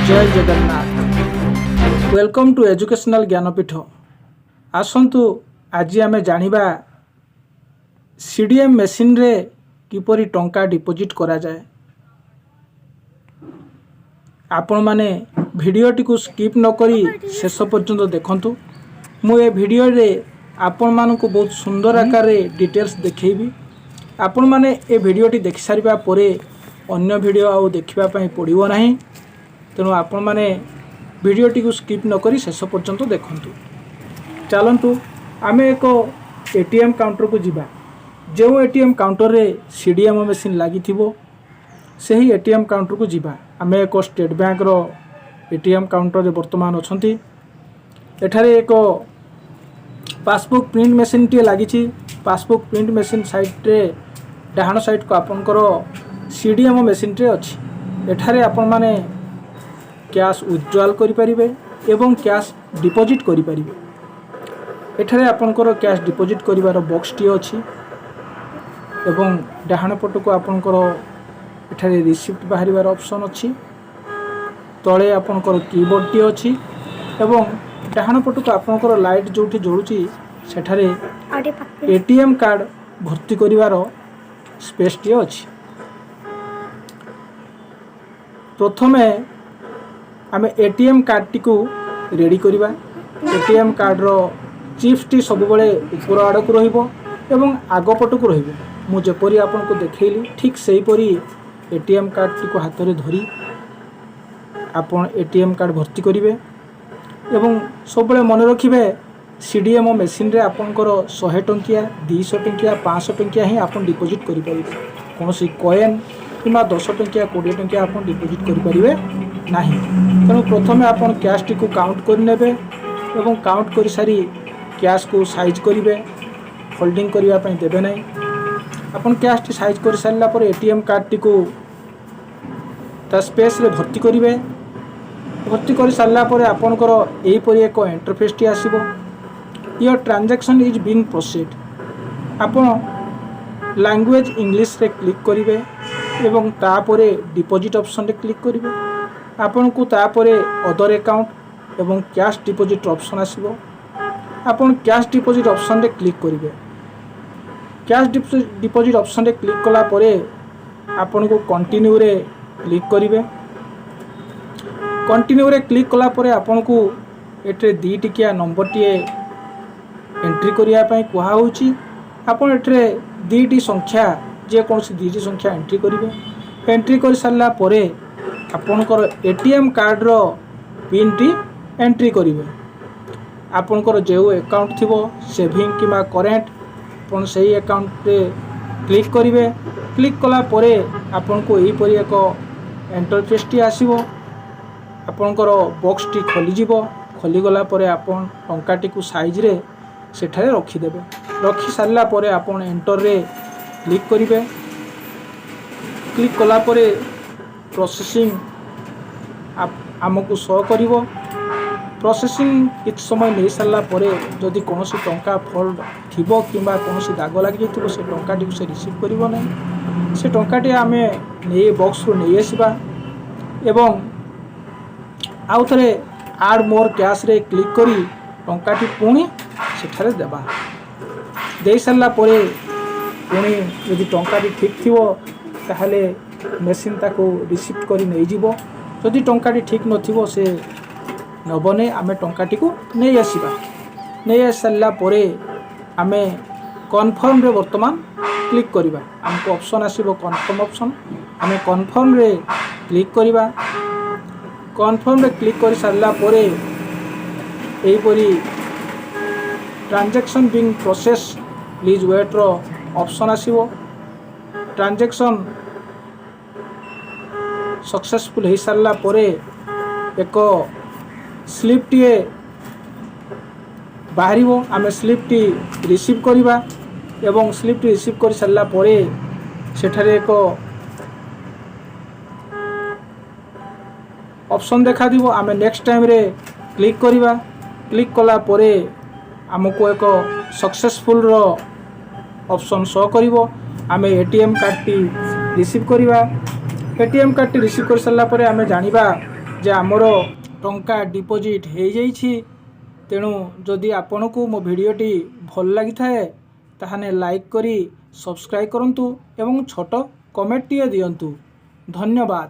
जय Jagannath. Welcome to educational Gyanpeeth. आसंतु आज आमे जानिबा सीडीएम मेसिन रे किपरि टंका डिपोजिट करा जाए। आपण माने भिडियोटी को स्किप न करी शेष पर्यंत देखंतु। मु ए भिडियो रे आपण मानकु बहुत सुंदर आकार रे डिटेल्स देखैबी। आपण माने ए भिडियोटी देखि सारिबा परे अन्य भिडियो आउ देखिबा पई पड़िबो नाही। तेणु आपण माने भिडियोटी को स्किप न करी शेष पर्यंत देखंतु। चलंतु आमे एक एटीएम काउंटर को जिबा। जो एटीएम काउंटर रे सीडीएम मशीन लागि थिबो सही एटीएम काउंटर को जिबा। आमे एक स्टेट बैंक रो एटीएम काउंटर रे वर्तमान अछंती। एठारे एक पासबुक प्रिंट मशीन टी लागिछि। पासबुक प्रिंट मशीन साइड रे डाहाण साइड को आपनकर सीडीएम मशीन रे अछि। एठारे आपण माने कैश विथड्रॉल करि परिबे एवं कैश डिपॉजिट करि परिबे। एठारे आपनकर कैश डिपॉजिट करिवार बॉक्स टी अछि एवं डाहाण पट को आपनकर एठारे रिसिप्ट बाहरिवार ऑप्शन अछि। तळे आपनकर कीबोर्ड टी अछि एवं डाहाण पट को आपनकर लाइट जोठी जोडुची सेठारे एटीएम कार्ड भर्ती करिवार स्पेस टी अछि। प्रथमे आमे एटीएम कार्ड टी को रेडी करिबा। एटीएम कार्ड रो चिप्स टी सब बळे ऊपर आड़ को रहिबो एवं आगो पट को रहिबो। मु जेपरि आपन को देखैली ठीक सेही परि एटीएम कार्ड टी को हाथ रे धरी आपन एटीएम कार्ड भर्ती करिवे एवं सब बळे मन रखिबे सीडीएम मशीन रे आपनकर 100 टंकिया 200 टंकिया 500 टंकिया ही आपन डिपॉजिट करि परिबे। कोनोसी कॉइन किमा 10 टंकिया 20 टंकिया आपन डिपॉजिट करि परिबे नाही। तेणु प्रथमे आपन कैश टी को काउंट कर नेबे एवं काउंट कर सारी कैश को साइज करिवे। फोल्डिंग करिवा पई देबे नाही। आपन कैश टी साइज कर सारला पर एटीएम कार्ड टी को ता स्पेस रे भर्ती करिवे। भर्ती कर सारला पर आपनकर एही परि एक इंटरफेस टी आसीबो। Your transaction is being proceed. आपन लैंग्वेज इंग्लिश रे क्लिक करिवे एवं तापरे डिपॉजिट ऑप्शन रे क्लिक करिवे। आपन को तापरे अदर अकाउंट एवं कैश डिपॉजिट ऑप्शन आसीबो। आपन कैश डिपॉजिट ऑप्शन रे क्लिक करिवे। कैश डिपॉजिट ऑप्शन रे क्लिक कला परे आपन को कंटिन्यू रे क्लिक करिवे। कंटिन्यू रे क्लिक कला परे आपन को एटे 2 टिकिया नंबर टीए एंट्री करिया पई कुहा होची। आपन एटे 2टी संख्या जे कोनसी 2टी संख्या एंट्री करिवे। एंट्री कर सारला परे आपनकर एटीएम कार्ड रो पिन टी एंट्री करिवे। आपनकर जे अकाउंट थिबो सेविंग किमा करेंट आपन सही अकाउंट रे क्लिक करिवे। क्लिक कला परे आपन को एही परि एक इंटरफेस टी आसीबो। आपनकर बॉक्स टी खोली जिवो। खोली गला परे आपन टंका टी को साइज रे सेठारे रखि देबे। रखि सारला परे आपन एंटर रे क्लिक करिवे। क्लिक कला परे प्रोसेसिंग आमको शो करिवो। प्रोसेसिंग किछ समय नै सारला परे जदि कोनोसी टंका फॉल्ट थिबो किबा कोनोसी दाग लागि जैथिबो से टंका टी से रिसीव करिवो नै। से टंका टी आमे नै बॉक्स रो नै आसीबा एवं आउ थरे ऐड मोर कैश रे क्लिक करी टंका टी पुणी सेठारे देबा। देई सारला परे पुणी यदि टंका टी ठीक थिबो ताहाले मेसिन ताको रिसीव करी नै जिवो। जदि टंका टी ठीक नथिबो से नबने आमे टंका टी को नै आसीबा। नै आसला परे आमे कन्फर्म रे वर्तमान क्लिक करिबा। हमको ऑप्शन आसीबो कन्फर्म ऑप्शन। आमे कन्फर्म रे क्लिक करिबा। कन्फर्म रे क्लिक कर सारला परे एही परि transaction being process please wait रो ऑप्शन आसीबो। ट्रांजैक्शन सक्सेसफुल हो सारला परे एक स्लिप टीए बाहरिबो। आमे स्लिप टी रिसीव करिबा एवं स्लिप टी रिसीव कर सारला परे सेठारे एक ऑप्शन देखा दिबो। आमे नेक्स्ट टाइम रे क्लिक करिबा। क्लिक कला परे हमको एक सक्सेसफुल रो ऑप्शन शो करिवो। आमे एटीएम कार्ड टी रिसीव करिबा। एटीएम कार्ड टी रिसीव कर सारला परे आमे जानिबा ଯେ ଆମର ଟଙ୍କା ଡିପୋଜିଟ୍ ହେଇଯାଇଛି। ତେଣୁ ଯଦି ଆପଣଙ୍କୁ ମୋ ଭିଡ଼ିଓଟି ଭଲ ଲାଗିଥାଏ ତାହେଲେ ଲାଇକ୍ କରି ସବସ୍କ୍ରାଇବ୍ କରନ୍ତୁ ଏବଂ ଛୋଟ କମେଣ୍ଟଟିଏ ଦିଅନ୍ତୁ। ଧନ୍ୟବାଦ।